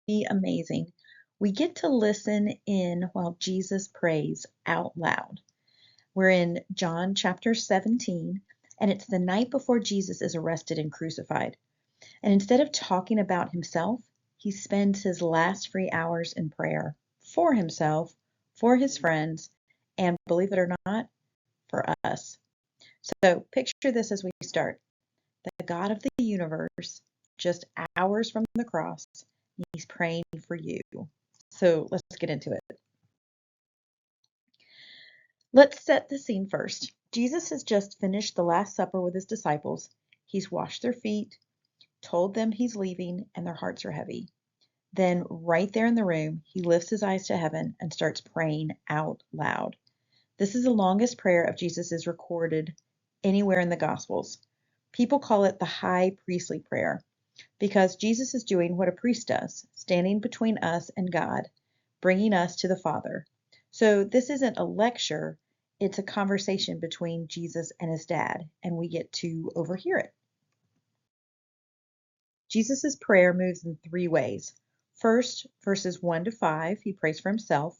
be amazing. We get to listen in while Jesus prays out loud. We're in John chapter 17, and it's the night before Jesus is arrested and crucified. And instead of talking about himself, he spends his last free hours in prayer for himself, for his friends, and believe it or not, for us. So picture this as we start. The God of the universe, just hours from the cross, he's praying for you. So let's get into it. Let's set the scene first. Jesus has just finished the Last Supper with his disciples. He's washed their feet, told them he's leaving, and their hearts are heavy. Then, right there in the room, he lifts his eyes to heaven and starts praying out loud. This is the longest prayer of Jesus recorded anywhere in the Gospels. People call it the high priestly prayer because Jesus is doing what a priest does, standing between us and God, bringing us to the Father. So this isn't a lecture, it's a conversation between Jesus and his dad, and we get to overhear it. Jesus' prayer moves in three ways. First, verses 1 to 5, he prays for himself.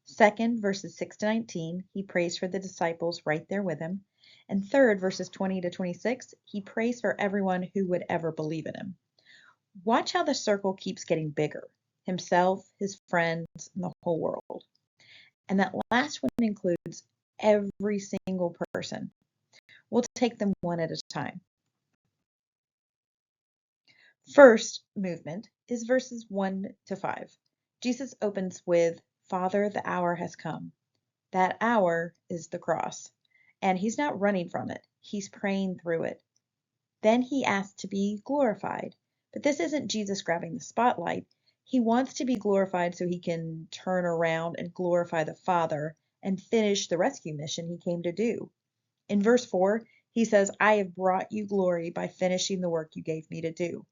Second, verses 6 to 19, he prays for the disciples right there with him. And third, verses 20 to 26, he prays for everyone who would ever believe in him. Watch how the circle keeps getting bigger. Himself, his friends, and the whole world. And that last one includes every single person. We'll take them one at a time. First movement is verses 1 to 5. Jesus opens with, Father, the hour has come. That hour is the cross. And he's not running from it. He's praying through it. Then he asks to be glorified. But this isn't Jesus grabbing the spotlight. He wants to be glorified so he can turn around and glorify the Father and finish the rescue mission he came to do. In verse 4, he says, I have brought you glory by finishing the work you gave me to do.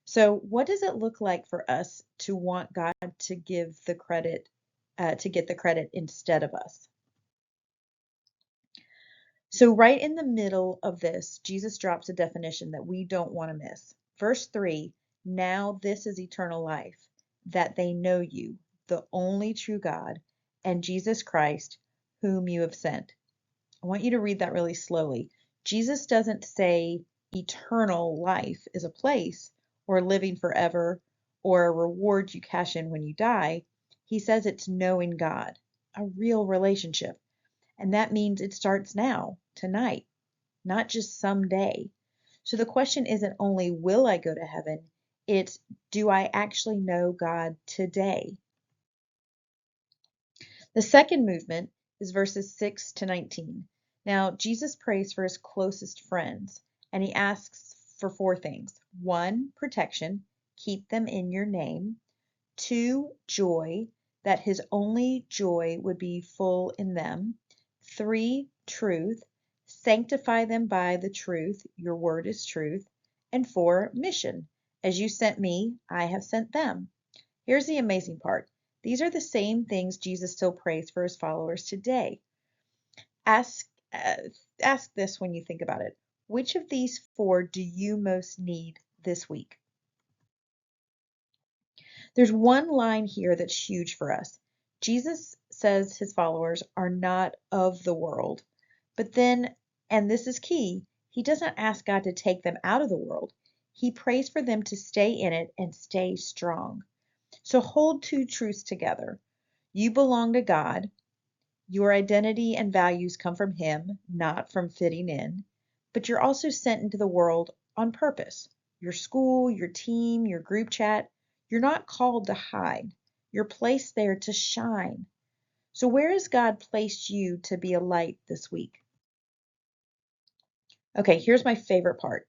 So what does it look like for us to want God to give the credit, to get the credit instead of us? So right in the middle of this, Jesus drops a definition that we don't want to miss. Verse 3, now this is eternal life, that they know you, the only true God, and Jesus Christ, whom you have sent. I want you to read that really slowly. Jesus doesn't say eternal life is a place or living forever or a reward you cash in when you die. He says it's knowing God, a real relationship. And that means it starts now, tonight, not just someday. So the question isn't only will I go to heaven, it's do I actually know God today? The second movement is verses 6 to 19. Now, Jesus prays for his closest friends, and he asks for four things. 1, protection, keep them in your name. 2, joy, that his only joy would be full in them. 3, truth, sanctify them by the truth, your word is truth. And 4, mission, as you sent me, I have sent them. Here's the amazing part. These are the same things Jesus still prays for his followers today. Ask this when you think about it. Which of these four do you most need this week? There's one line here that's huge for us. Jesus says his followers are not of the world. But then, and this is key, he doesn't ask God to take them out of the world. He prays for them to stay in it and stay strong. So hold two truths together. You belong to God. Your identity and values come from him, not from fitting in. But you're also sent into the world on purpose. Your school, your team, your group chat, you're not called to hide. You're placed there to shine. So where has God placed you to be a light this week? Okay, here's my favorite part.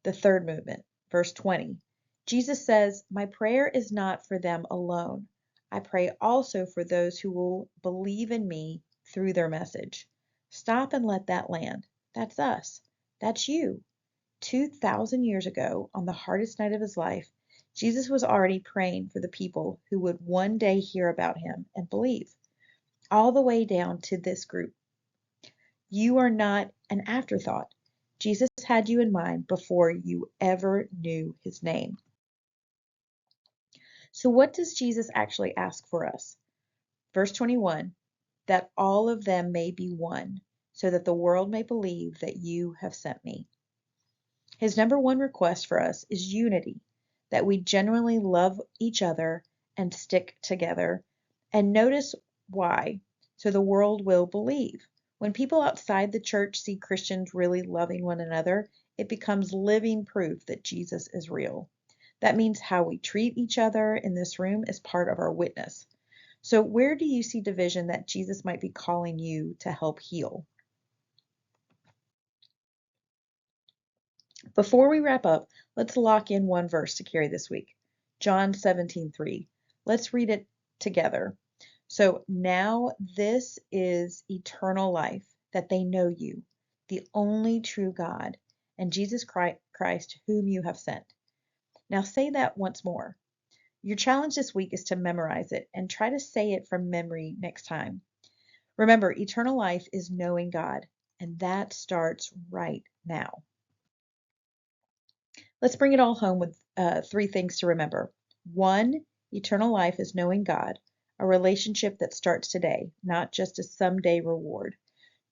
The third movement, verse 20. Jesus says, my prayer is not for them alone. I pray also for those who will believe in me through their message. Stop and let that land. That's us. That's you. 2,000 years ago, on the hardest night of his life, Jesus was already praying for the people who would one day hear about him and believe, all the way down to this group. You are not an afterthought. Jesus had you in mind before you ever knew his name. So, what does Jesus actually ask for us? Verse 21, that all of them may be one, so that the world may believe that you have sent me. His number one request for us is unity, that we genuinely love each other and stick together. And notice why. So the world will believe. When people outside the church see Christians really loving one another, it becomes living proof that Jesus is real. That means how we treat each other in this room is part of our witness. So, where do you see division that Jesus might be calling you to help heal? Before we wrap up, let's lock in one verse to carry this week. John 17:3. Let's read it together. So, now this is eternal life, that they know you, the only true God, and Jesus Christ, whom you have sent. Now say that once more. Your challenge this week is to memorize it and try to say it from memory next time. Remember, eternal life is knowing God, and that starts right now. Let's bring it all home with three things to remember. One, eternal life is knowing God, a relationship that starts today, not just a someday reward.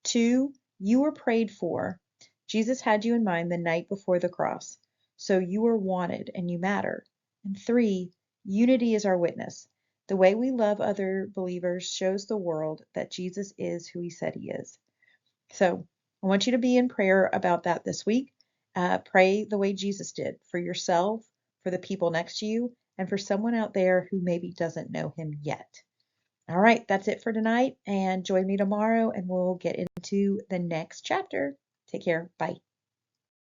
Two, you were prayed for. Jesus had you in mind the night before the cross, so you are wanted and you matter. And three, unity is our witness. The way we love other believers shows the world that Jesus is who he said he is. So I want you to be in prayer about that this week. Pray the way Jesus did for yourself, for the people next to you, and for someone out there who maybe doesn't know him yet. All right, that's it for tonight. And join me tomorrow and we'll get into the next chapter. Take care. Bye.